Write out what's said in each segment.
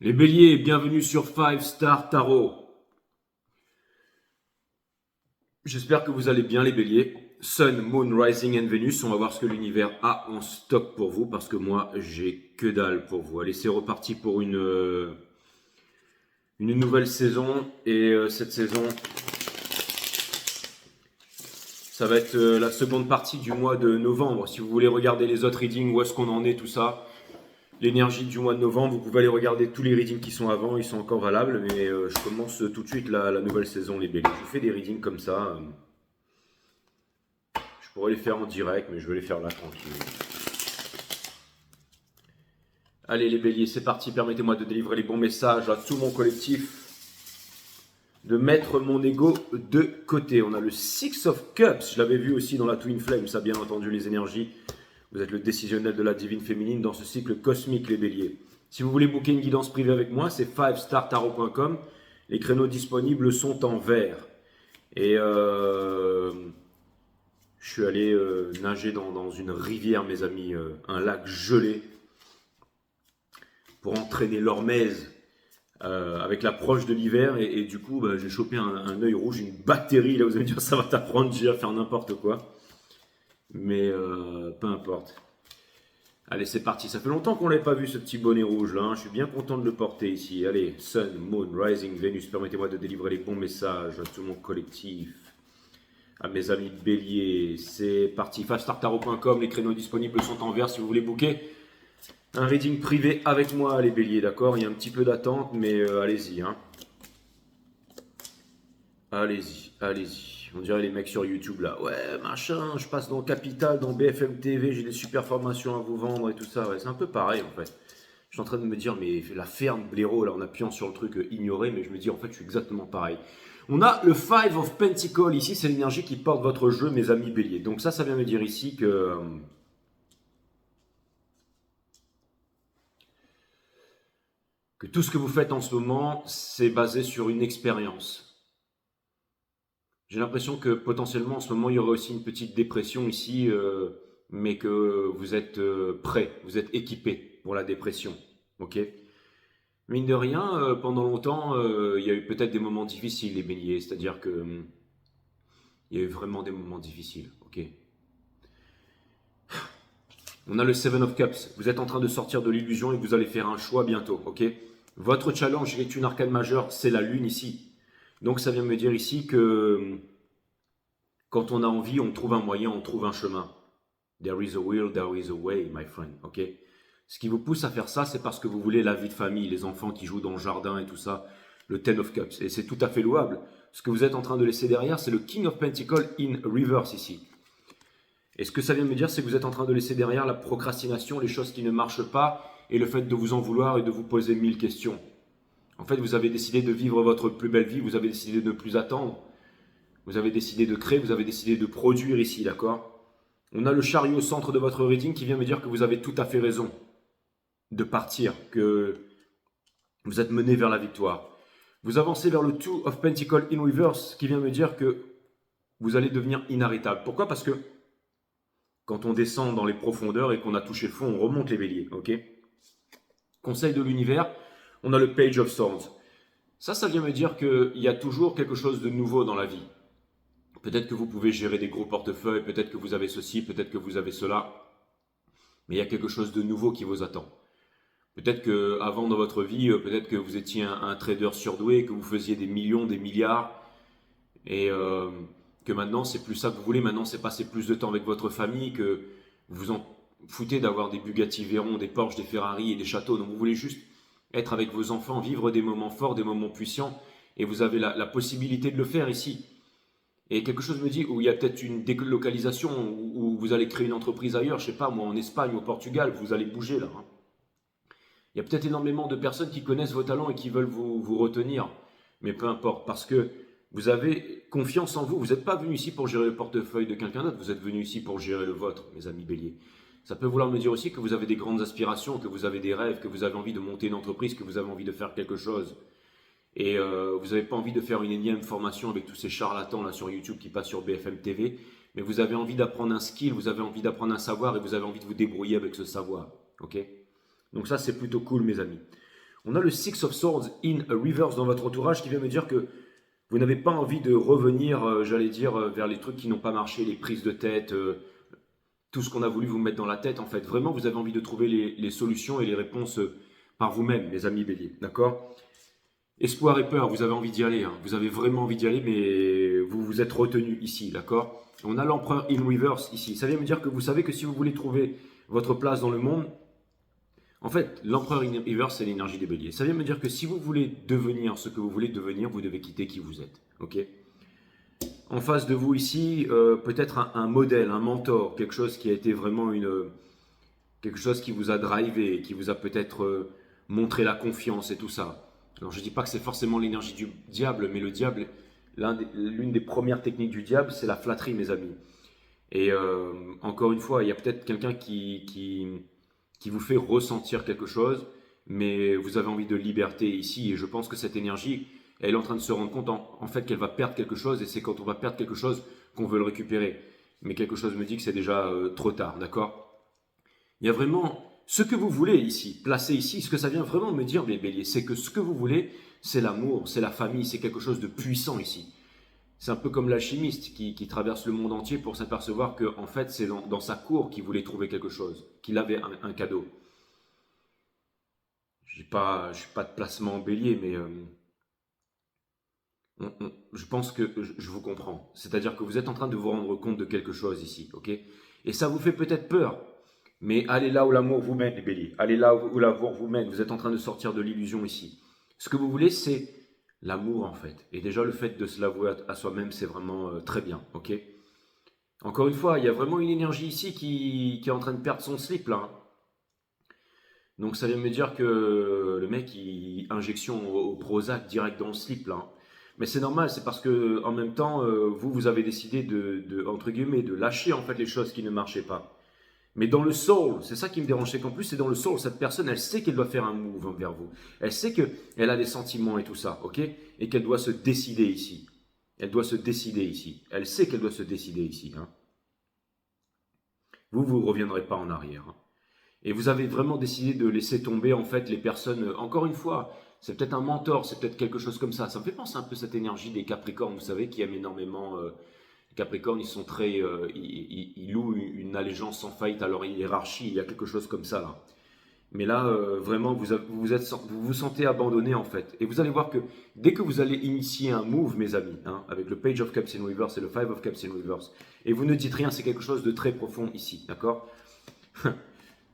Les béliers, bienvenue sur 5 Star Tarot. J'espère que vous allez bien les béliers. Sun, Moon, Rising and Venus, on va voir ce que l'univers a en stock pour vous parce que moi j'ai que dalle pour vous. Allez, c'est reparti pour une nouvelle saison et cette saison, ça va être la seconde partie du mois de novembre. Si vous voulez regarder les autres readings, où est-ce qu'on en est, tout ça, l'énergie du mois de novembre, vous pouvez aller regarder tous les readings qui sont avant, ils sont encore valables, mais je commence tout de suite la nouvelle saison, les béliers. Je vous fais des readings comme ça. Je pourrais les faire en direct, mais je vais les faire là tranquille. Allez les béliers, c'est parti, permettez-moi de délivrer les bons messages à tout mon collectif, de mettre mon ego de côté. On a le Six of Cups, je l'avais vu aussi dans la Twin Flame, ça bien entendu les énergies. Vous êtes le décisionnel de la divine féminine dans ce cycle cosmique, les béliers. Si vous voulez booker une guidance privée avec moi, c'est 5startarot.com. Les créneaux disponibles sont en vert. Et je suis allé nager dans une rivière, mes amis, un lac gelé, pour entraîner l'hormèse avec l'approche de l'hiver. Et du coup, j'ai chopé un œil rouge, une bactérie. Là, vous allez me dire, ça va t'apprendre à faire n'importe quoi. Mais peu importe. Allez, c'est parti. Ça fait longtemps qu'on ne l'avait pas vu, ce petit bonnet rouge là. Je suis bien content de le porter ici. Allez, Sun, Moon, Rising, Venus, permettez-moi de délivrer les bons messages à tout mon collectif, à mes amis béliers. C'est parti. Fastartaro.com, les créneaux disponibles sont en vert si vous voulez booker un reading privé avec moi, les béliers, d'accord? Il y a un petit peu d'attente, mais allez-y, hein. Allez-y, allez-y. On dirait les mecs sur YouTube là. Ouais, machin, je passe dans Capital, dans BFM TV, j'ai des super formations à vous vendre et tout ça. Ouais, c'est un peu pareil en fait. Je suis en train de me dire, mais la ferme blaireau, là, en appuyant sur le truc ignoré, mais je me dis, en fait, je suis exactement pareil. On a le Five of Pentacles ici, c'est l'énergie qui porte votre jeu, mes amis béliers. Donc ça vient me dire ici que tout ce que vous faites en ce moment, c'est basé sur une expérience. J'ai l'impression que potentiellement en ce moment il y aurait aussi une petite dépression ici, mais que vous êtes prêt, vous êtes équipé pour la dépression. Ok? Mine de rien, pendant longtemps, il y a eu peut-être des moments difficiles, les béliers, c'est-à-dire que il y a eu vraiment des moments difficiles. Ok? On a le Seven of Cups. Vous êtes en train de sortir de l'illusion et vous allez faire un choix bientôt. Ok? Votre challenge est une arcane majeure, c'est la lune ici. Donc ça vient me dire ici que quand on a envie, on trouve un moyen, on trouve un chemin. There is a will, there is a way, my friend. Ok? Ce qui vous pousse à faire ça, c'est parce que vous voulez la vie de famille, les enfants qui jouent dans le jardin et tout ça, le Ten of Cups. Et c'est tout à fait louable. Ce que vous êtes en train de laisser derrière, c'est le King of Pentacles in reverse ici. Et ce que ça vient me dire, c'est que vous êtes en train de laisser derrière la procrastination, les choses qui ne marchent pas, et le fait de vous en vouloir et de vous poser 1000 questions. En fait, vous avez décidé de vivre votre plus belle vie, vous avez décidé de ne plus attendre, vous avez décidé de créer, vous avez décidé de produire ici, d'accord? On a le chariot au centre de votre reading qui vient me dire que vous avez tout à fait raison de partir, que vous êtes mené vers la victoire. Vous avancez vers le Two of Pentacles in reverse qui vient me dire que vous allez devenir inarrêtable. Pourquoi? Parce que quand on descend dans les profondeurs et qu'on a touché le fond, on remonte les béliers, ok? Conseil de l'univers, on a le Page of Swords. Ça vient me dire qu'il y a toujours quelque chose de nouveau dans la vie. Peut-être que vous pouvez gérer des gros portefeuilles, peut-être que vous avez ceci, peut-être que vous avez cela, mais il y a quelque chose de nouveau qui vous attend. Peut-être qu'avant dans votre vie, peut-être que vous étiez un trader surdoué, que vous faisiez des millions, des milliards, et que maintenant c'est plus ça que vous voulez, maintenant c'est passer plus de temps avec votre famille, que vous en foutez d'avoir des Bugatti Veyron, des Porsche, des Ferrari et des châteaux, donc vous voulez juste être avec vos enfants, vivre des moments forts, des moments puissants, et vous avez la possibilité de le faire ici. Et quelque chose me dit où il y a peut-être une délocalisation, où vous allez créer une entreprise ailleurs, je sais pas moi, en Espagne, au Portugal, vous allez bouger là. Hein. Il y a peut-être énormément de personnes qui connaissent vos talents et qui veulent vous retenir, mais peu importe, parce que vous avez confiance en vous. Vous n'êtes pas venu ici pour gérer le portefeuille de quelqu'un d'autre, vous êtes venu ici pour gérer le vôtre, mes amis béliers. Ça peut vouloir me dire aussi que vous avez des grandes aspirations, que vous avez des rêves, que vous avez envie de monter une entreprise, que vous avez envie de faire quelque chose. Et vous n'avez pas envie de faire une énième formation avec tous ces charlatans là sur YouTube qui passent sur BFM TV, mais vous avez envie d'apprendre un skill, vous avez envie d'apprendre un savoir et vous avez envie de vous débrouiller avec ce savoir. Ok? Donc ça, c'est plutôt cool, mes amis. On a le Six of Swords in reverse dans votre entourage qui vient me dire que vous n'avez pas envie de revenir, j'allais dire, vers les trucs qui n'ont pas marché, les prises de tête, tout ce qu'on a voulu vous mettre dans la tête. En fait, vraiment, vous avez envie de trouver les solutions et les réponses par vous-même, mes amis béliers. D'accord? Espoir et peur, vous avez envie d'y aller. Hein. Vous avez vraiment envie d'y aller, mais vous vous êtes retenu ici. D'accord? On a l'empereur in reverse ici. Ça vient me dire que vous savez que si vous voulez trouver votre place dans le monde, en fait, l'empereur in reverse, c'est l'énergie des béliers. Ça vient me dire que si vous voulez devenir ce que vous voulez devenir, vous devez quitter qui vous êtes. Ok? En face de vous ici, peut-être un modèle, un mentor, quelque chose qui a été vraiment quelque chose qui vous a drivé, qui vous a peut-être montré la confiance et tout ça. Alors je ne dis pas que c'est forcément l'énergie du diable, mais le diable, l'une des premières techniques du diable, c'est la flatterie, mes amis. Et encore une fois, il y a peut-être quelqu'un qui vous fait ressentir quelque chose, mais vous avez envie de liberté ici. Et je pense que cette énergie, elle est en train de se rendre compte en fait qu'elle va perdre quelque chose. Et c'est quand on va perdre quelque chose qu'on veut le récupérer. Mais quelque chose me dit que c'est déjà trop tard, d'accord? Il y a vraiment ce que vous voulez ici, placé ici. Ce que ça vient vraiment me dire, les béliers, c'est que ce que vous voulez, c'est l'amour, c'est la famille, c'est quelque chose de puissant ici. C'est un peu comme l'alchimiste qui traverse le monde entier pour s'apercevoir que en fait, c'est dans sa cour qu'il voulait trouver quelque chose, qu'il avait un cadeau. Je suis pas de placement en bélier, mais je pense que je vous comprends. C'est-à-dire que vous êtes en train de vous rendre compte de quelque chose ici, ok? Et ça vous fait peut-être peur, mais allez là où l'amour vous mène, les béliers. Allez là où l'amour vous mène. Vous êtes en train de sortir de l'illusion ici. Ce que vous voulez, c'est l'amour en fait. Et déjà, le fait de se l'avouer à soi-même, c'est vraiment très bien, ok? Encore une fois, il y a vraiment une énergie ici qui est en train de perdre son slip là. Hein. Donc ça vient me dire que le mec, injection au Prozac direct dans le slip là. Hein. Mais c'est normal, c'est parce que en même temps, vous avez décidé entre guillemets, de lâcher en fait les choses qui ne marchaient pas. Mais dans le soul, c'est ça qui me dérange, c'est qu'en plus c'est dans le soul, cette personne, elle sait qu'elle doit faire un move vers vous. Elle sait qu'elle a des sentiments et tout ça, ok? Et qu'elle doit se décider ici. Elle doit se décider ici. Elle sait qu'elle doit se décider ici. Hein. Vous ne reviendrez pas en arrière. Hein. Et vous avez vraiment décidé de laisser tomber en fait les personnes, encore une fois, c'est peut-être un mentor, c'est peut-être quelque chose comme ça. Ça me fait penser un peu à cette énergie des Capricornes, vous savez, qui aiment énormément... les Capricornes, ils sont très... ils louent une allégeance sans faillite à leur hiérarchie, il y a quelque chose comme ça là. Mais là, vraiment, vous vous sentez abandonné en fait. Et vous allez voir que dès que vous allez initier un move, mes amis, hein, avec le Page of Cups in Reverse et le Five of Cups in Reverse, et vous ne dites rien, c'est quelque chose de très profond ici, d'accord?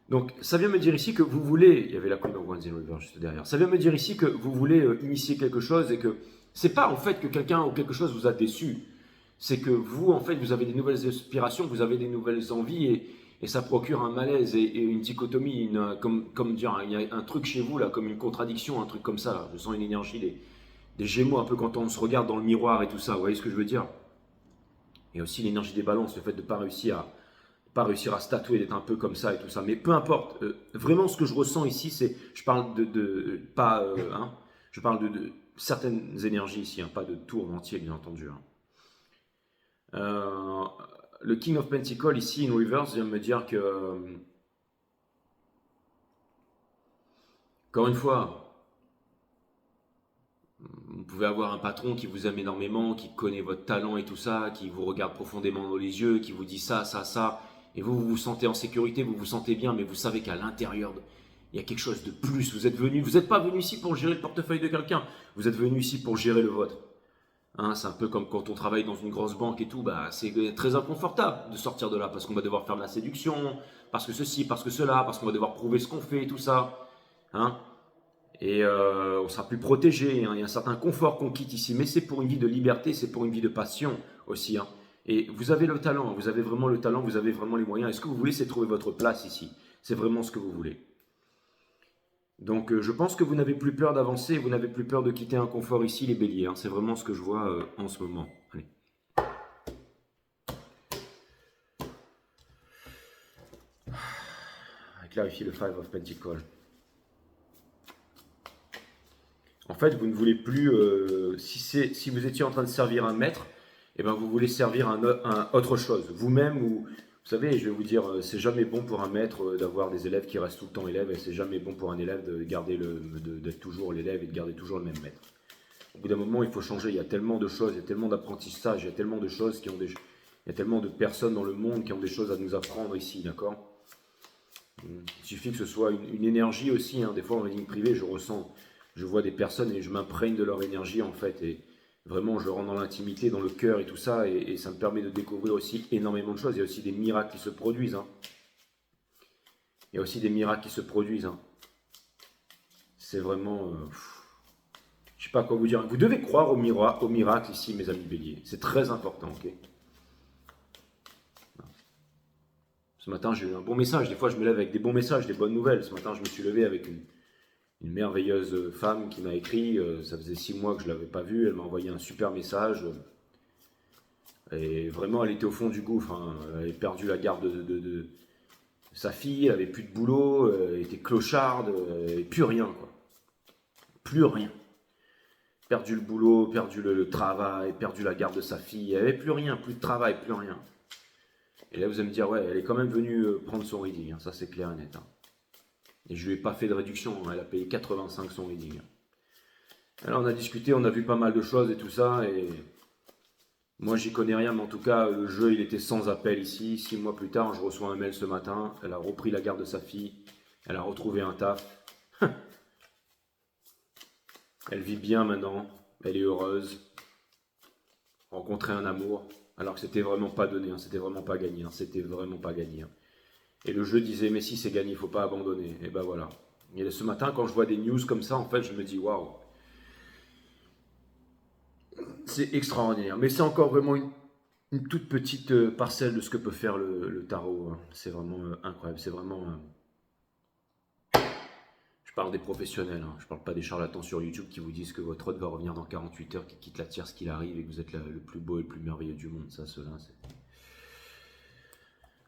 Donc, ça vient me dire ici que vous voulez, il y avait la Queen of Wands in Reverse juste derrière, ça vient me dire ici que vous voulez initier quelque chose et que c'est pas en fait que quelqu'un ou quelque chose vous a déçu, c'est que vous, en fait, vous avez des nouvelles aspirations, vous avez des nouvelles envies et ça procure un malaise et une dichotomie, comme dire, il y a un truc chez vous là, comme une contradiction, un truc comme ça. Là. Je sens une énergie des Gémeaux, un peu quand on se regarde dans le miroir et tout ça. Vous voyez ce que je veux dire? Et aussi l'énergie des balances, le fait de ne pas réussir à statuer, d'être un peu comme ça et tout ça. Mais peu importe, vraiment ce que je ressens ici, c'est, je parle pas, hein, je parle de certaines énergies ici, hein, pas de tout en entier, bien entendu. Hein. Le King of Pentacles ici, in reverse, vient me dire que, encore une fois, vous pouvez avoir un patron qui vous aime énormément, qui connaît votre talent et tout ça, qui vous regarde profondément dans les yeux, qui vous dit ça, ça, ça, et vous vous sentez en sécurité, vous vous sentez bien, mais vous savez qu'à l'intérieur, il y a quelque chose de plus. Vous n'êtes pas venu ici pour gérer le portefeuille de quelqu'un, vous êtes venu ici pour gérer le vôtre. Hein, c'est un peu comme quand on travaille dans une grosse banque et tout, bah, c'est très inconfortable de sortir de là parce qu'on va devoir faire de la séduction, parce que ceci, parce que cela, parce qu'on va devoir prouver ce qu'on fait et tout ça. Hein, et on sera plus protégé. Hein, il y a un certain confort qu'on quitte ici, mais c'est pour une vie de liberté, c'est pour une vie de passion aussi. Hein. Et vous avez le talent, vous avez vraiment le talent, vous avez vraiment les moyens. Et ce que vous voulez, c'est trouver votre place ici. C'est vraiment ce que vous voulez. Donc je pense que vous n'avez plus peur d'avancer, vous n'avez plus peur de quitter un confort ici, les béliers. Hein. C'est vraiment ce que je vois en ce moment. Allez. Clarifier le Five of Pentacles. En fait, vous ne voulez plus, si vous étiez en train de servir un maître, eh ben vous voulez servir un autre chose, vous-même Vous savez, je vais vous dire, c'est jamais bon pour un maître d'avoir des élèves qui restent tout le temps élèves, et c'est jamais bon pour un élève de garder d'être toujours l'élève et de garder toujours le même maître. Au bout d'un moment, il faut changer. Il y a tellement de choses, il y a tellement d'apprentissage, il y a tellement de choses il y a tellement de personnes dans le monde qui ont des choses à nous apprendre ici, d'accord? Il suffit que ce soit une énergie aussi, hein. Des fois en reading privé, je vois des personnes et je m'imprègne de leur énergie en fait, et vraiment je rentre dans l'intimité, dans le cœur et tout ça, et ça me permet de découvrir aussi énormément de choses. Il y a aussi des miracles qui se produisent, hein. Il y a aussi des miracles qui se produisent, hein. C'est vraiment... je sais pas quoi vous dire. Vous devez croire au miracle ici, mes amis béliers. C'est très important, ok? Ce matin, j'ai eu un bon message. Des fois, je me lève avec des bons messages, des bonnes nouvelles. Ce matin, je me suis levé avec une merveilleuse femme qui m'a écrit. Ça faisait 6 mois que je ne l'avais pas vue. Elle m'a envoyé un super message. Et vraiment, elle était au fond du gouffre, hein. Elle avait perdu la garde de sa fille. Elle avait plus de boulot. Elle était clocharde. Et plus rien, quoi. Plus rien. Perdu le boulot, perdu le travail, perdu la garde de sa fille. Elle n'avait plus rien, plus de travail, plus rien. Et là, vous allez me dire, ouais, elle est quand même venue prendre son reading, hein, ça c'est clair et net, hein. Et je lui ai pas fait de réduction, hein, elle a payé 85 son reading, hein. Alors on a discuté, on a vu pas mal de choses et tout ça, et moi j'y connais rien, mais en tout cas, le jeu il était sans appel ici. 6 mois plus tard, je reçois un mail ce matin, elle a repris la garde de sa fille, elle a retrouvé un taf, elle vit bien maintenant, elle est heureuse, rencontrer un amour, alors que c'était vraiment pas donné, hein, c'était vraiment pas gagné, hein, c'était vraiment pas gagné, hein. Et le jeu disait, mais si c'est gagné, il ne faut pas abandonner. Et ben voilà. Et ce matin, quand je vois des news comme ça, en fait, je me dis, waouh, c'est extraordinaire. Mais c'est encore vraiment une toute petite parcelle de ce que peut faire le tarot, hein. C'est vraiment incroyable. C'est vraiment. Je parle des professionnels, hein. Je ne parle pas des charlatans sur YouTube qui vous disent que votre hôte va revenir dans 48 heures, qui quitte la tierce qu'il arrive et que vous êtes le plus beau et le plus merveilleux du monde. Ça, cela, c'est.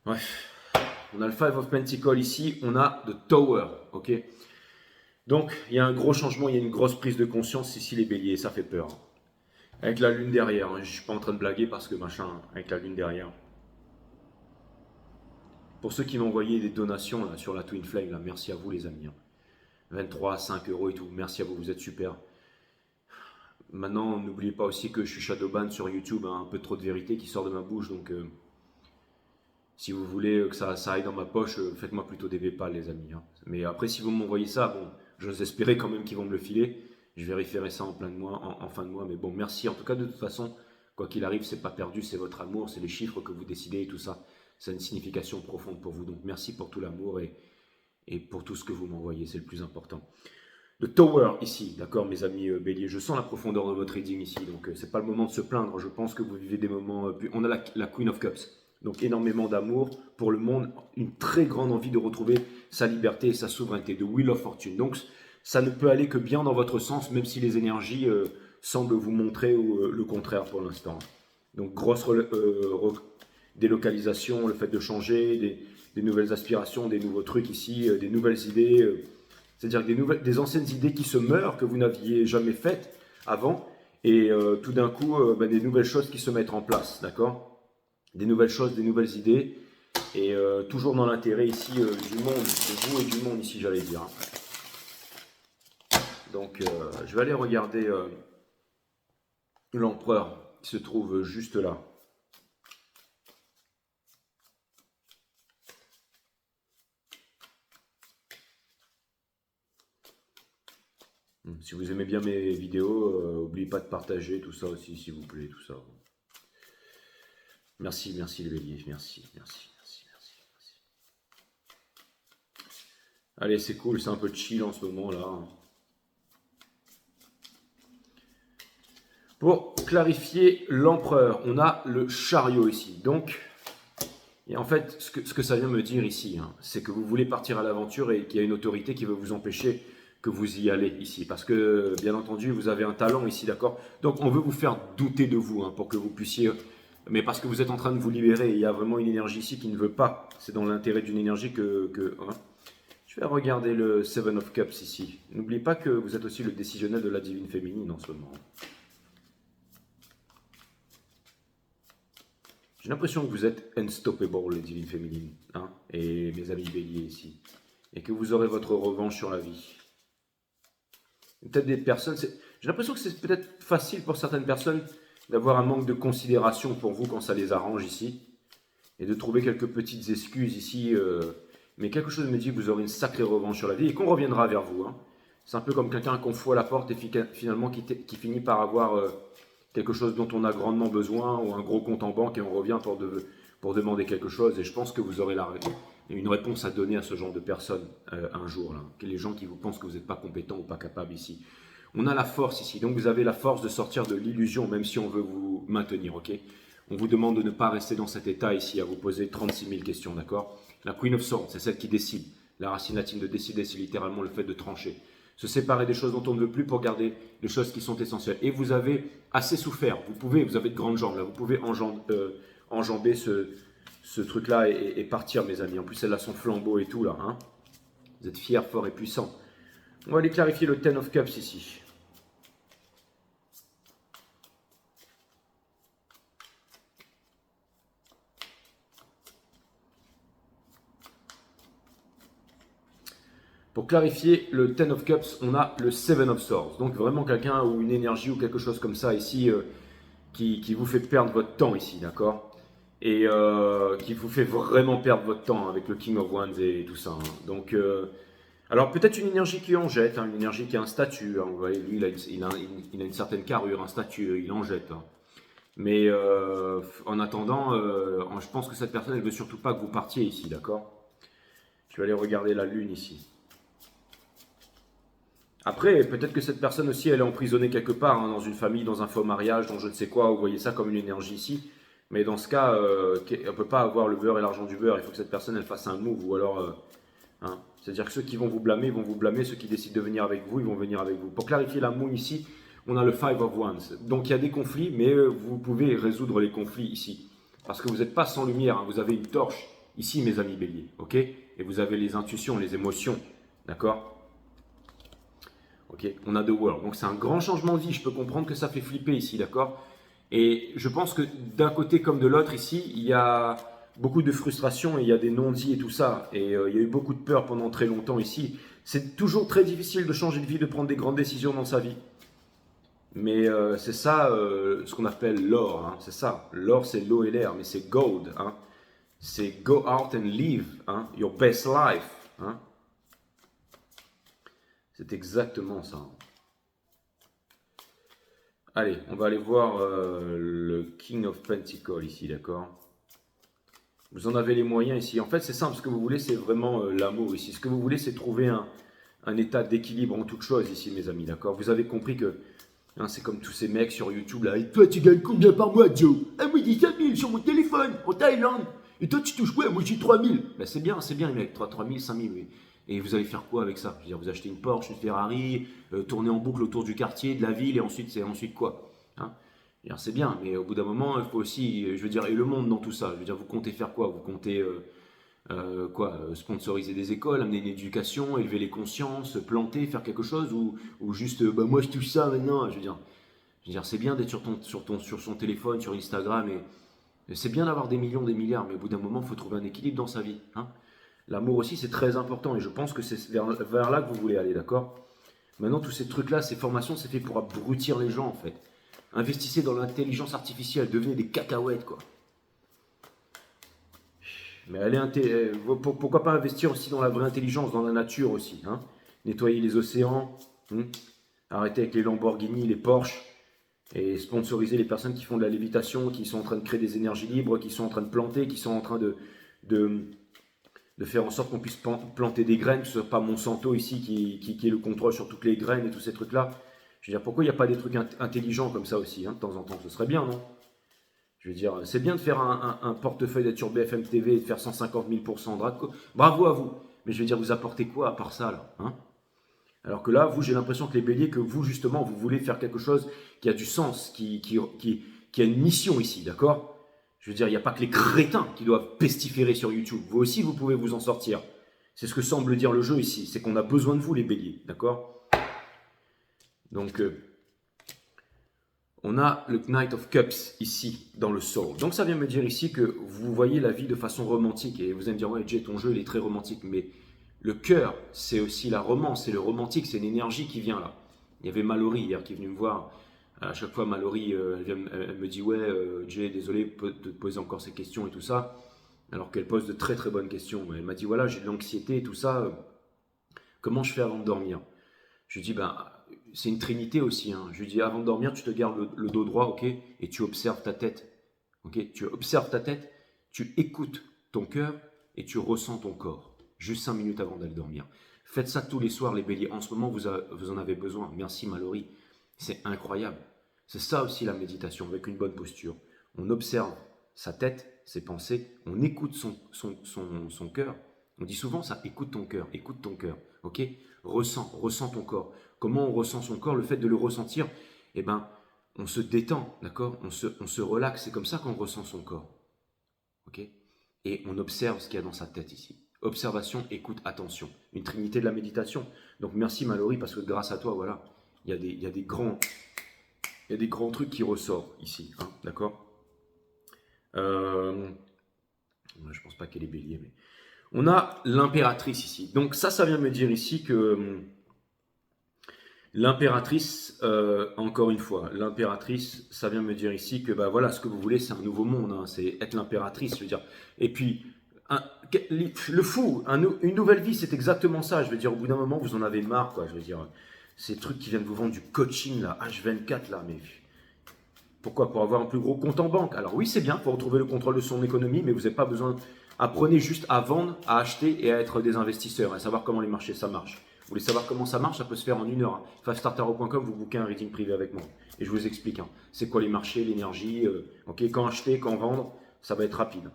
Bref. On a le Five of Pentacles ici, on a The Tower, ok? Donc, il y a un gros changement, il y a une grosse prise de conscience ici, les béliers, ça fait peur. Avec la lune derrière, hein, je ne suis pas en train de blaguer parce que machin, avec la lune derrière. Pour ceux qui m'ont envoyé des donations là, sur la Twin Flame, là, merci à vous les amis, hein. 23, 5 euros et tout, merci à vous, vous êtes super. Maintenant, n'oubliez pas aussi que je suis Shadowban sur YouTube, hein, un peu trop de vérité qui sort de ma bouche, donc si vous voulez que ça aille dans ma poche, faites-moi plutôt des Vpal les amis, hein. Mais après, si vous m'envoyez ça, bon, j'ose espérer quand même qu'ils vont me le filer. Je vérifierai ça en plein de mois, en fin de mois. Mais bon, merci. En tout cas, de toute façon, quoi qu'il arrive, c'est pas perdu, c'est votre amour, c'est les chiffres que vous décidez et tout ça. Ça a une signification profonde pour vous. Donc merci pour tout l'amour et pour tout ce que vous m'envoyez, c'est le plus important. Le Tower ici, d'accord mes amis béliers, je sens la profondeur de votre reading ici, donc c'est pas le moment de se plaindre, je pense que vous vivez des moments... on a la Queen of Cups, donc énormément d'amour pour le monde, une très grande envie de retrouver sa liberté et sa souveraineté, de Wheel of Fortune. Donc ça ne peut aller que bien dans votre sens, même si les énergies semblent vous montrer le contraire pour l'instant. Donc grosse délocalisation, le fait de changer, des nouvelles aspirations, des nouveaux trucs ici, des nouvelles idées... c'est-à-dire des anciennes idées qui se meurent, que vous n'aviez jamais faites avant, et tout d'un coup, des nouvelles choses qui se mettent en place, d'accord? Des nouvelles choses, des nouvelles idées, et toujours dans l'intérêt ici du monde, de vous et du monde ici, j'allais dire, hein. Donc, je vais aller regarder l'empereur qui se trouve juste là. Si vous aimez bien mes vidéos, n'oubliez pas de partager tout ça aussi, s'il vous plaît, tout ça. Merci, merci les béliers, merci. Allez, c'est cool, c'est un peu chill en ce moment là. Pour clarifier l'empereur, on a le chariot ici. Donc, et en fait, ce que ça vient me dire ici, hein, c'est que vous voulez partir à l'aventure et qu'il y a une autorité qui veut vous empêcher que vous y allez ici. Parce que, bien entendu, vous avez un talent ici, d'accord? Donc, on veut vous faire douter de vous, hein, pour que vous puissiez... Mais parce que vous êtes en train de vous libérer, il y a vraiment une énergie ici qui ne veut pas. C'est dans l'intérêt d'une énergie hein. Je vais regarder le Seven of Cups ici. N'oubliez pas que vous êtes aussi le décisionnel de la divine féminine en ce moment. J'ai l'impression que vous êtes unstoppable, les divines féminines, hein, et mes amis béliers ici, et que vous aurez votre revanche sur la vie. Peut-être des personnes, j'ai l'impression que c'est peut-être facile pour certaines personnes d'avoir un manque de considération pour vous quand ça les arrange ici, et de trouver quelques petites excuses ici, mais quelque chose me dit que vous aurez une sacrée revanche sur la vie et qu'on reviendra vers vous. Hein. C'est un peu comme quelqu'un qu'on fout à la porte et finalement qui finit par avoir quelque chose dont on a grandement besoin ou un gros compte en banque et on revient pour demander quelque chose. Et je pense que vous aurez une réponse à donner à ce genre de personnes un jour. Là. Les gens qui vous pensent que vous n'êtes pas compétent ou pas capable ici. On a la force ici, donc vous avez la force de sortir de l'illusion même si on veut vous maintenir, ok? On vous demande de ne pas rester dans cet état ici à vous poser 36 000 questions, d'accord? La Queen of Swords, c'est celle qui décide. La racine latine de décider, c'est littéralement le fait de trancher. Se séparer des choses dont on ne veut plus pour garder les choses qui sont essentielles. Et vous avez assez souffert. Vous avez de grandes jambes là. Vous pouvez enjamber ce truc-là et partir, mes amis. En plus, elle a son flambeau et tout là. Hein. Vous êtes fiers, forts et puissants. On va aller clarifier le Ten of Cups ici. Pour clarifier le Ten of Cups, on a le Seven of Swords. Donc vraiment quelqu'un ou une énergie ou quelque chose comme ça ici qui vous fait perdre votre temps ici, d'accord? Et qui vous fait vraiment perdre votre temps avec le King of Wands et tout ça. Hein. Donc, alors peut-être une énergie qui en jette, hein, une énergie qui a un statut. Hein. Vous voyez, lui, il a une certaine carrure, un statut, il en jette. Hein. Mais en attendant, je pense que cette personne, elle veut surtout pas que vous partiez ici, d'accord? Je vais aller regarder la lune ici. Après, peut-être que cette personne aussi, elle est emprisonnée quelque part, hein, dans une famille, dans un faux mariage, dans je ne sais quoi, vous voyez ça comme une énergie ici. Mais dans ce cas, on ne peut pas avoir le beurre et l'argent du beurre, il faut que cette personne, elle fasse un move, ou alors... hein, c'est-à-dire que ceux qui vont vous blâmer, vont vous blâmer, ceux qui décident de venir avec vous, ils vont venir avec vous. Pour clarifier la moon ici, on a le Five of Wands. Donc il y a des conflits, mais vous pouvez résoudre les conflits ici. Parce que vous n'êtes pas sans lumière, hein, vous avez une torche ici, mes amis béliers, ok? Et vous avez les intuitions, les émotions, d'accord? Ok, on a The World. Donc c'est un grand changement de vie. Je peux comprendre que ça fait flipper ici, d'accord? Et je pense que d'un côté comme de l'autre ici, il y a beaucoup de frustration et il y a des non-dits et tout ça. Et il y a eu beaucoup de peur pendant très longtemps ici. C'est toujours très difficile de changer de vie, de prendre des grandes décisions dans sa vie. Mais c'est ça ce qu'on appelle l'or. Hein, c'est ça. L'or, c'est l'eau et l'air, mais c'est gold. Hein. C'est go out and live hein, your best life. Hein. C'est exactement ça. Allez, on va aller voir le King of Pentacles ici, d'accord? Vous en avez les moyens ici. En fait, c'est simple. Ce que vous voulez, c'est vraiment l'amour ici. Ce que vous voulez, c'est trouver un état d'équilibre en toute chose ici, mes amis, d'accord? Vous avez compris que hein, c'est comme tous ces mecs sur YouTube là. Et toi, tu gagnes combien par mois, Joe? Ah, moi, j'ai 5 000 sur mon téléphone en Thaïlande. Et toi, tu touches quoi? Moi, j'ai 3 000. Ben, c'est bien, les mecs. 3 000, 5 000, oui. Et vous allez faire quoi avec ça? Je veux dire, vous achetez une Porsche, une Ferrari, tourner en boucle autour du quartier, de la ville, et ensuite, c'est ensuite quoi hein? C'est bien, mais au bout d'un moment, il faut aussi, je veux dire, et le monde dans tout ça. Je veux dire, vous comptez faire quoi? Vous comptez sponsoriser des écoles, amener une éducation, élever les consciences, planter, faire quelque chose, ou juste, bah moi je touche ça maintenant. Je veux dire, c'est bien d'être sur son téléphone, sur Instagram, et c'est bien d'avoir des millions, des milliards, mais au bout d'un moment, il faut trouver un équilibre dans sa vie. Hein. L'amour aussi, c'est très important et je pense que c'est vers là que vous voulez aller, d'accord? Maintenant, tous ces trucs-là, ces formations, c'est fait pour abrutir les gens, en fait. Investissez dans l'intelligence artificielle, devenez des cacahuètes, quoi. Mais pourquoi pas investir aussi dans la vraie intelligence, dans la nature aussi, hein? Nettoyer les océans, arrêter avec les Lamborghini, les Porsche, et sponsoriser les personnes qui font de la lévitation, qui sont en train de créer des énergies libres, qui sont en train de planter, qui sont en train de faire en sorte qu'on puisse planter des graines, que ce soit pas Monsanto ici qui ait le contrôle sur toutes les graines et tous ces trucs-là. Je veux dire, pourquoi il n'y a pas des trucs intelligents comme ça aussi, hein, de temps en temps? Ce serait bien, non? Je veux dire, c'est bien de faire un portefeuille d'être sur BFM TV et de faire 150 000% bravo à vous. Mais je veux dire, vous apportez quoi à part ça, là hein? Alors que là, vous, j'ai l'impression que les béliers, que vous, justement, vous voulez faire quelque chose qui a du sens, qui a une mission ici, d'accord? Je veux dire, il n'y a pas que les crétins qui doivent pestiférer sur YouTube. Vous aussi, vous pouvez vous en sortir. C'est ce que semble dire le jeu ici. C'est qu'on a besoin de vous, les béliers. D'accord? Donc, On a le Knight of Cups ici, dans le Soul. Donc ça vient me dire ici que vous voyez la vie de façon romantique. Et vous allez me dire, ouais, Jay, ton jeu, il est très romantique. Mais le cœur, c'est aussi la romance, c'est le romantique, c'est l'énergie qui vient là. Il y avait Mallory hier qui est venue me voir. À chaque fois, Mallory, elle me dit, ouais, Jay, désolé de te poser encore ces questions et tout ça. Alors qu'elle pose de très très bonnes questions. Elle m'a dit, voilà, j'ai de l'anxiété et tout ça. Comment je fais avant de dormir? Je lui dis, ben, c'est une trinité aussi, hein. Je lui dis, avant de dormir, tu te gardes le dos droit, ok, et tu observes ta tête. Ok, tu observes ta tête, tu écoutes ton cœur et tu ressens ton corps. Juste 5 minutes avant d'aller dormir. Faites ça tous les soirs, les béliers. En ce moment, vous en avez besoin. Merci, Mallory. C'est incroyable. C'est ça aussi la méditation, avec une bonne posture. On observe sa tête, ses pensées, on écoute son cœur. On dit souvent ça, écoute ton cœur, ok? Ressens ton corps. Comment on ressent son corps? Le fait de le ressentir, eh ben, on se détend, d'accord? On se relaxe, c'est comme ça qu'on ressent son corps, ok? Et on observe ce qu'il y a dans sa tête ici. Observation, écoute, attention. Une trinité de la méditation. Donc merci Mallory, parce que grâce à toi, voilà, il y a des grands trucs qui ressortent ici, hein, d'accord? Je pense pas qu'elle est bélier, mais... On a l'impératrice ici. Donc ça vient me dire ici que l'impératrice, encore une fois, l'impératrice, ça vient me dire ici que bah, voilà, ce que vous voulez, c'est un nouveau monde, hein, c'est être l'impératrice, je veux dire. Et puis, le fou, une nouvelle vie, c'est exactement ça. Je veux dire, au bout d'un moment, vous en avez marre, quoi. Je veux dire, ces trucs qui viennent vous vendre du coaching, là, H24, là, mais... Pourquoi? Pour avoir un plus gros compte en banque. Alors oui, c'est bien pour retrouver le contrôle de son économie, mais vous n'avez pas besoin. Apprenez juste à vendre, à acheter et à être des investisseurs, à savoir comment les marchés ça marche. Vous voulez savoir comment ça marche? Ça peut se faire en 1 heure. Fivestartaro.com, vous bookez un reading privé avec moi. Et je vous explique. Hein. C'est quoi les marchés, l'énergie, ok, quand acheter, quand vendre, ça va être rapide.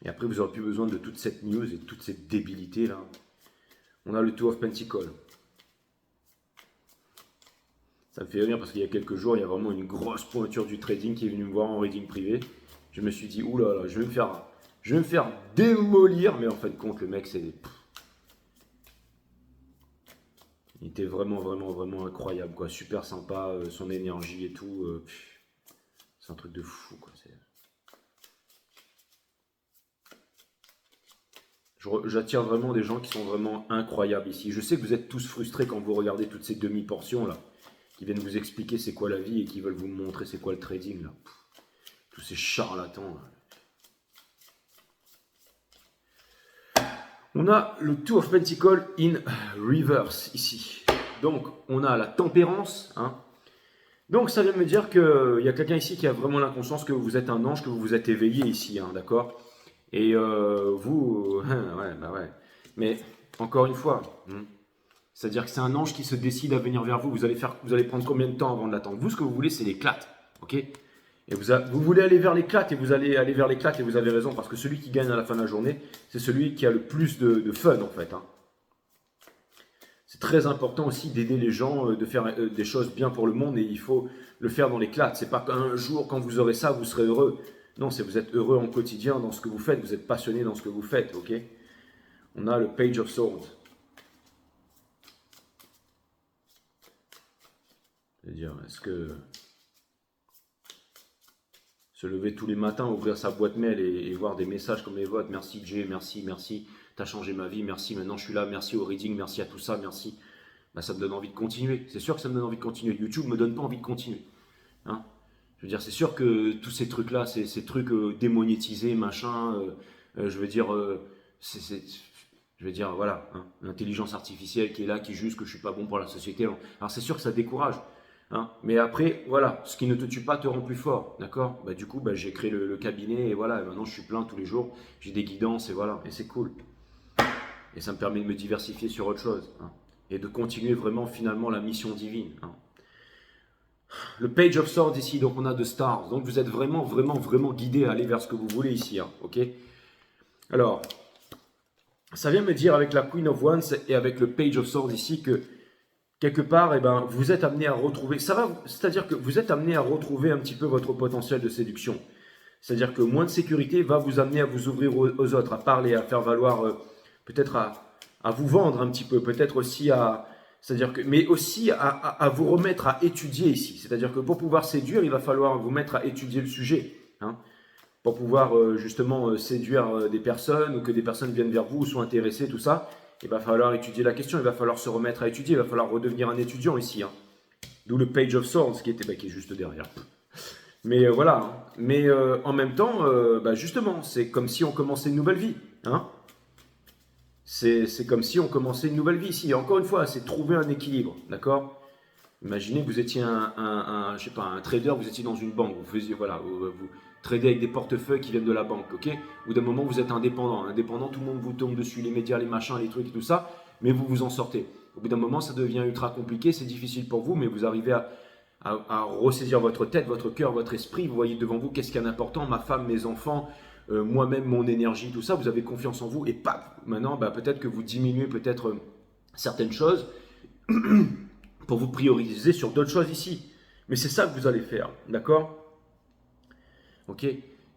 Et après, vous n'aurez plus besoin de toute cette news et toute cette débilité là. On a le Two of Pentacles. Ça me fait rire parce qu'il y a quelques jours, il y a vraiment une grosse pointure du trading qui est venue me voir en reading privé. Je me suis dit, oulala, je vais me faire démolir. Mais en fin de compte, le mec, il était vraiment, vraiment, vraiment incroyable, quoi. Super sympa, son énergie et tout. C'est un truc de fou, quoi. J'attire vraiment des gens qui sont vraiment incroyables ici. Je sais que vous êtes tous frustrés quand vous regardez toutes ces demi-portions là, qui viennent vous expliquer c'est quoi la vie et qui veulent vous montrer c'est quoi le trading là. Tous ces charlatans là. On a le Two of Pentacles in reverse ici. Donc on a la tempérance. Hein. Donc ça vient me dire qu'il y a quelqu'un ici qui a vraiment l'inconscience que vous êtes un ange, que vous vous êtes éveillé ici, hein, d'accord? Et vous, ouais, bah ouais. Mais encore une fois, c'est-à-dire que c'est un ange qui se décide à venir vers vous. Vous allez prendre combien de temps avant de l'attendre? Vous, ce que vous voulez, c'est l'éclate, ok? Et vous voulez aller vers l'éclate et vous allez aller vers l'éclate et vous avez raison parce que celui qui gagne à la fin de la journée, c'est celui qui a le plus de fun en fait. Hein. C'est très important aussi d'aider les gens, de faire des choses bien pour le monde et il faut le faire dans l'éclate. C'est pas qu'un jour, quand vous aurez ça, vous serez heureux. Non, c'est vous êtes heureux en quotidien dans ce que vous faites, vous êtes passionné dans ce que vous faites, ok? On a le Page of Swords. C'est-à-dire, est-ce que se lever tous les matins, ouvrir sa boîte mail et voir des messages comme les vôtres, merci Jay, merci, merci, t'as changé ma vie, merci, maintenant je suis là, merci au reading, merci à tout ça, merci. Bah, ça me donne envie de continuer. C'est sûr que ça me donne envie de continuer. YouTube me donne pas envie de continuer. Hein? Je veux dire, c'est sûr que tous ces trucs-là, ces trucs démonétisés, machin, je veux dire, je veux dire, voilà, hein, l'intelligence artificielle qui est là, qui juge que je suis pas bon pour la société. Alors c'est sûr que ça décourage. Hein, mais après, voilà, ce qui ne te tue pas te rend plus fort, d'accord? Bah, du coup, bah, j'ai créé le cabinet et voilà, et maintenant je suis plein tous les jours, j'ai des guidances et voilà, et c'est cool. Et ça me permet de me diversifier sur autre chose. Hein, et de continuer vraiment finalement la mission divine. Hein. Le Page of Swords ici, donc on a The Stars. Donc vous êtes vraiment, vraiment, vraiment guidé à aller vers ce que vous voulez ici. Hein, ok? Alors, ça vient me dire avec la Queen of Wands et avec le Page of Swords ici que quelque part, eh ben, vous êtes amené à retrouver, c'est-à-dire que vous êtes amené à retrouver un petit peu votre potentiel de séduction. C'est-à-dire que moins de sécurité va vous amener à vous ouvrir aux autres, à parler, à faire valoir, peut-être à vous vendre un petit peu, peut-être aussi à... C'est-à-dire que, mais aussi à vous remettre à étudier ici. C'est-à-dire que pour pouvoir séduire, il va falloir vous mettre à étudier le sujet. Hein, pour pouvoir justement séduire des personnes ou que des personnes viennent vers vous ou soient intéressées, tout ça, il va falloir étudier la question, il va falloir se remettre à étudier, il va falloir redevenir un étudiant ici. Hein. D'où le Page of Swords qui est juste derrière. Mais voilà. Hein. Mais en même temps, justement, c'est comme si on commençait une nouvelle vie. Hein. C'est comme si on commençait une nouvelle vie ici. Et encore une fois, c'est trouver un équilibre, d'accord? Imaginez que vous étiez je sais pas, un trader, vous étiez dans une banque, vous faisiez, voilà, vous tradez avec des portefeuilles qui viennent de la banque, ok? Ou d'un moment, vous êtes indépendant. Indépendant, tout le monde vous tombe dessus, les médias, les machins, les trucs, tout ça, mais vous vous en sortez. Au bout d'un moment, ça devient ultra compliqué, c'est difficile pour vous, mais vous arrivez à ressaisir votre tête, votre cœur, votre esprit. Vous voyez devant vous qu'est-ce qui est important, ma femme, mes enfants, moi-même, mon énergie, tout ça. Vous avez confiance en vous et paf, maintenant, peut-être que vous diminuez peut-être certaines choses pour vous prioriser sur d'autres choses ici. Mais c'est ça que vous allez faire, d'accord? Ok.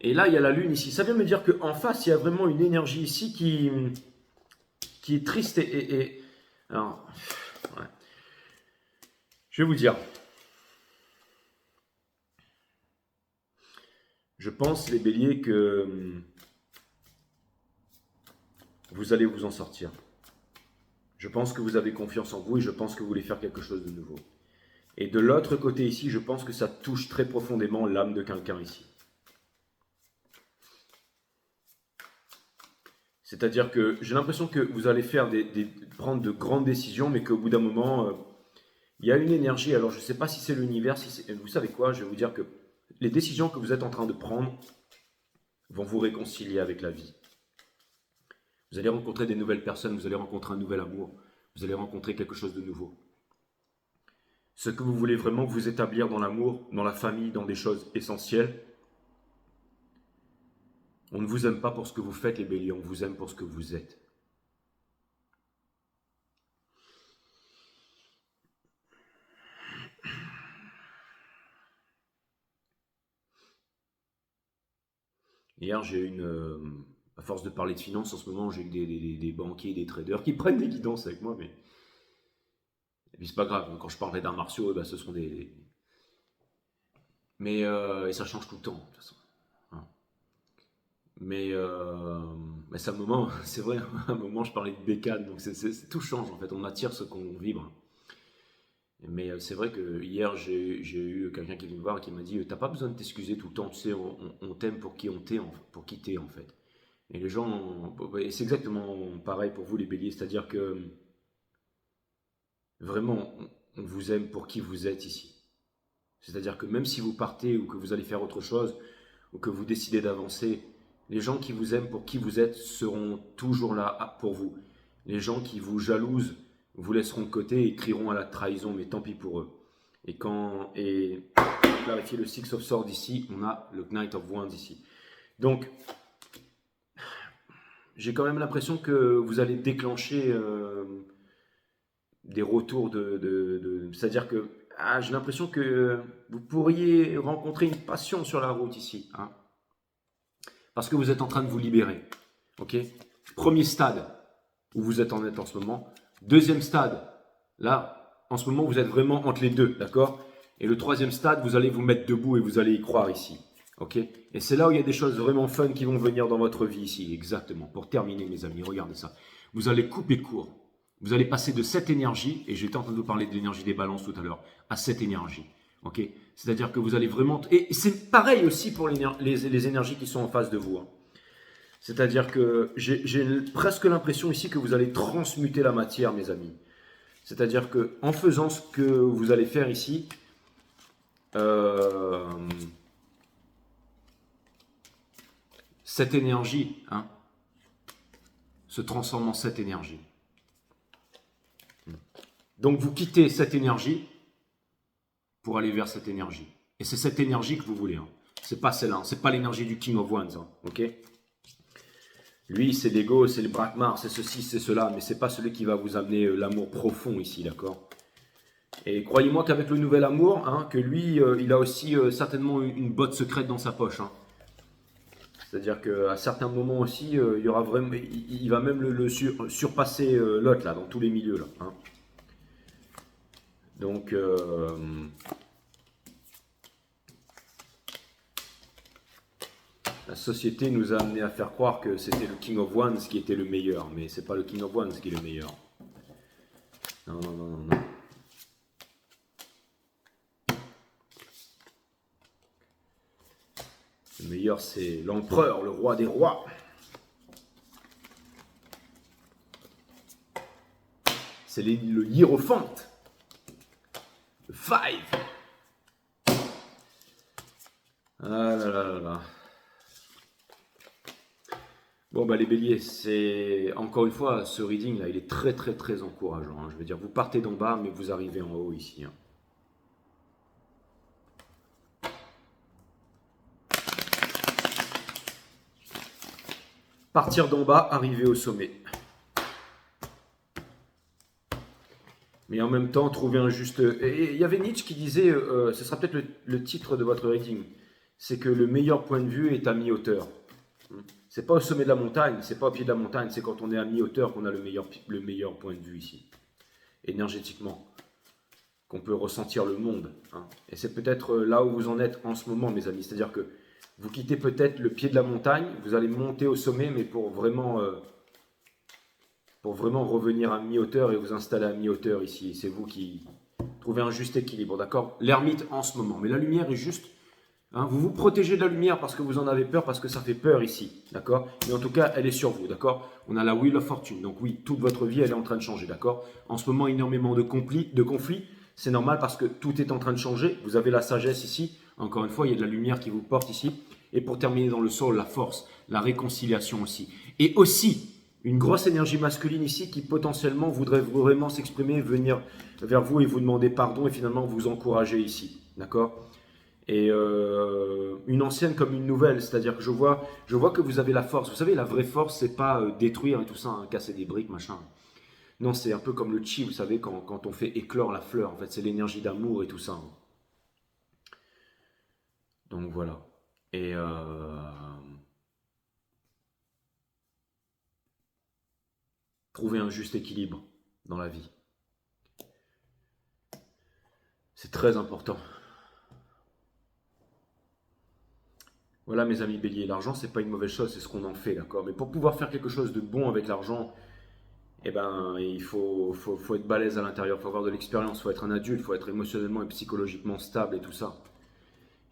Et là, il y a la lune ici. Ça vient me dire qu'en face, il y a vraiment une énergie ici qui est triste alors, ouais. Je vais vous dire. Je pense, les béliers, que vous allez vous en sortir. Je pense que vous avez confiance en vous et je pense que vous voulez faire quelque chose de nouveau. Et de l'autre côté ici, je pense que ça touche très profondément l'âme de quelqu'un ici. C'est-à-dire que j'ai l'impression que vous allez faire prendre de grandes décisions, mais qu'au bout d'un moment, il y a une énergie. Alors je ne sais pas si c'est l'univers, vous savez quoi, je vais vous dire que les décisions que vous êtes en train de prendre vont vous réconcilier avec la vie. Vous allez rencontrer des nouvelles personnes, vous allez rencontrer un nouvel amour, vous allez rencontrer quelque chose de nouveau. Ce que vous voulez vraiment vous établir dans l'amour, dans la famille, dans des choses essentielles, on ne vous aime pas pour ce que vous faites, les béliers, on vous aime pour ce que vous êtes. Hier, j'ai eu à force de parler de finances, en ce moment, j'ai eu des banquiers, des traders qui prennent des guidances avec moi, mais et puis c'est pas grave. Quand je parlerai d'arts martiaux, ce sont mais et ça change tout le temps, de toute façon. Hein. Mais c'est un moment, c'est vrai, à un moment, je parlais de bécane, donc tout change en fait. On attire ce qu'on vibre. Mais c'est vrai que hier, j'ai eu quelqu'un qui est venu me voir et qui m'a dit, t'as pas besoin de t'excuser tout le temps, tu sais, on t'aime pour qui on t'est, pour qui t'es en fait. Et les gens, et c'est exactement pareil pour vous les béliers, c'est-à-dire que vraiment, on vous aime pour qui vous êtes ici. C'est-à-dire que même si vous partez ou que vous allez faire autre chose, ou que vous décidez d'avancer, les gens qui vous aiment pour qui vous êtes seront toujours là pour vous. Les gens qui vous jalousent vous laisseront de côté et crieront à la trahison, mais tant pis pour eux. Et pour clarifier le Six of Swords ici, on a le Knight of Wands ici. Donc, j'ai quand même l'impression que vous allez déclencher des retours c'est-à-dire que j'ai l'impression que vous pourriez rencontrer une passion sur la route ici. Hein, parce que vous êtes en train de vous libérer. Ok. Premier stade où vous êtes en ce moment. Deuxième stade, là, en ce moment, vous êtes vraiment entre les deux. D'accord. Et le troisième stade, vous allez vous mettre debout et vous allez y croire ici. Ok. Et c'est là où il y a des choses vraiment fun qui vont venir dans votre vie ici. Exactement. Pour terminer, mes amis, regardez ça. Vous allez couper court. Vous allez passer de cette énergie, et j'étais en train de vous parler de l'énergie des balances tout à l'heure, à cette énergie. Ok. C'est-à-dire que vous allez vraiment... Et c'est pareil aussi pour les énergies qui sont en face de vous. Hein. C'est-à-dire que j'ai presque l'impression ici que vous allez transmuter la matière, mes amis. C'est-à-dire que en faisant ce que vous allez faire ici, cette énergie se transforme en cette énergie. Donc vous quittez cette énergie pour aller vers cette énergie. Et c'est cette énergie que vous voulez. Hein. C'est pas celle-là. C'est pas l'énergie du King of Wands. Hein. Ok. Lui, c'est l'ego, c'est le Brakmar, c'est ceci, c'est cela. Mais c'est pas celui qui va vous amener l'amour profond ici, d'accord. Et croyez-moi qu'avec le nouvel amour, que lui, il a aussi certainement une botte secrète dans sa poche. Hein. C'est-à-dire qu'à certains moments aussi, il y aura vraiment, il va même le surpasser l'autre là, dans tous les milieux là. Hein. Donc, la société nous a amené à faire croire que c'était le King of Wands qui était le meilleur, mais c'est pas le King of Wands qui est le meilleur. Non, non, non, non, non. Le meilleur, c'est l'empereur, le roi des rois. C'est le hiérophante. Le five. Ah là là là là. Bon, bah les béliers, c'est encore une fois, ce reading là, il est très très très encourageant, hein. Je veux dire, vous partez d'en bas, mais vous arrivez en haut ici, hein. Partir d'en bas, arriver au sommet. Mais en même temps, trouver un juste... Et il y avait Nietzsche qui disait, ce sera peut-être le titre de votre reading, c'est que le meilleur point de vue est à mi-hauteur. C'est pas au sommet de la montagne, c'est pas au pied de la montagne, c'est quand on est à mi-hauteur qu'on a le meilleur point de vue ici, énergétiquement, qu'on peut ressentir le monde, hein. Et c'est peut-être là où vous en êtes en ce moment, mes amis. C'est-à-dire que vous quittez peut-être le pied de la montagne, vous allez monter au sommet, mais pour vraiment revenir à mi-hauteur et vous installer à mi-hauteur ici. C'est vous qui trouvez un juste équilibre, d'accord? L'ermite en ce moment, mais la lumière est juste... Hein, vous vous protégez de la lumière parce que vous en avez peur, parce que ça fait peur ici, d'accord? Mais en tout cas, elle est sur vous, d'accord? On a la Wheel of Fortune, donc oui, toute votre vie, elle est en train de changer, d'accord? En ce moment, énormément de conflits, c'est normal parce que tout est en train de changer. Vous avez la sagesse ici, encore une fois, il y a de la lumière qui vous porte ici. Et pour terminer dans le sol, la force, la réconciliation aussi. Et aussi, une grosse énergie masculine ici qui potentiellement voudrait vraiment s'exprimer, venir vers vous et vous demander pardon et finalement vous encourager ici, d'accord? Et une ancienne comme une nouvelle, c'est-à-dire que je vois que vous avez la force. Vous savez, la vraie force, c'est pas détruire et tout ça, hein, casser des briques, machin. Non, c'est un peu comme le chi, vous savez, quand on fait éclore la fleur. En fait, c'est l'énergie d'amour et tout ça, hein. Donc voilà. Et trouver un juste équilibre dans la vie. C'est très important. Voilà mes amis béliers, l'argent c'est pas une mauvaise chose, c'est ce qu'on en fait, d'accord? Mais pour pouvoir faire quelque chose de bon avec l'argent, eh ben, il faut être balèze à l'intérieur, il faut avoir de l'expérience, il faut être un adulte, il faut être émotionnellement et psychologiquement stable et tout ça.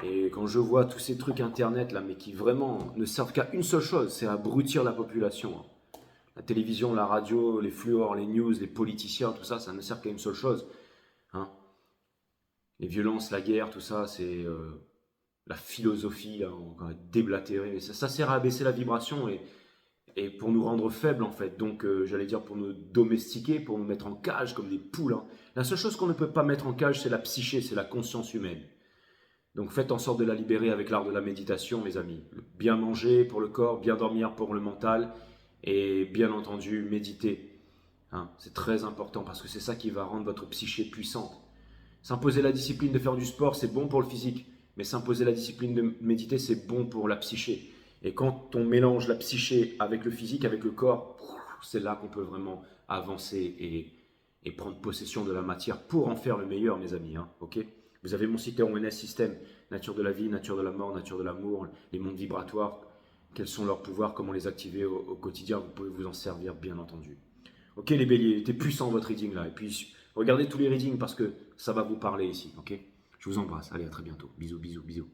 Et quand je vois tous ces trucs internet là, mais qui vraiment ne servent qu'à une seule chose, c'est abrutir la population, hein. La télévision, la radio, les fluors, les news, les politiciens, tout ça, ça ne sert qu'à une seule chose, hein. Les violences, la guerre, tout ça, c'est la philosophie, là, on va déblatérer. Mais ça sert à abaisser la vibration et pour nous rendre faibles, en fait. Donc, j'allais dire pour nous domestiquer, pour nous mettre en cage comme des poules, hein. La seule chose qu'on ne peut pas mettre en cage, c'est la psyché, c'est la conscience humaine. Donc, faites en sorte de la libérer avec l'art de la méditation, mes amis. Bien manger pour le corps, bien dormir pour le mental et bien entendu, méditer, hein. C'est très important parce que c'est ça qui va rendre votre psyché puissante. S'imposer la discipline de faire du sport, c'est bon pour le physique, mais s'imposer la discipline de méditer, c'est bon pour la psyché. Et quand on mélange la psyché avec le physique, avec le corps, c'est là qu'on peut vraiment avancer et prendre possession de la matière pour en faire le meilleur, mes amis, hein, ok? Vous avez mon site ONS System, nature de la vie, nature de la mort, nature de l'amour, les mondes vibratoires, quels sont leurs pouvoirs, comment les activer au quotidien, vous pouvez vous en servir, bien entendu. Ok les béliers, t'es puissant votre reading là. Et puis regardez tous les readings parce que ça va vous parler ici. Ok? Je vous embrasse. Allez, à très bientôt. Bisous, bisous, bisous.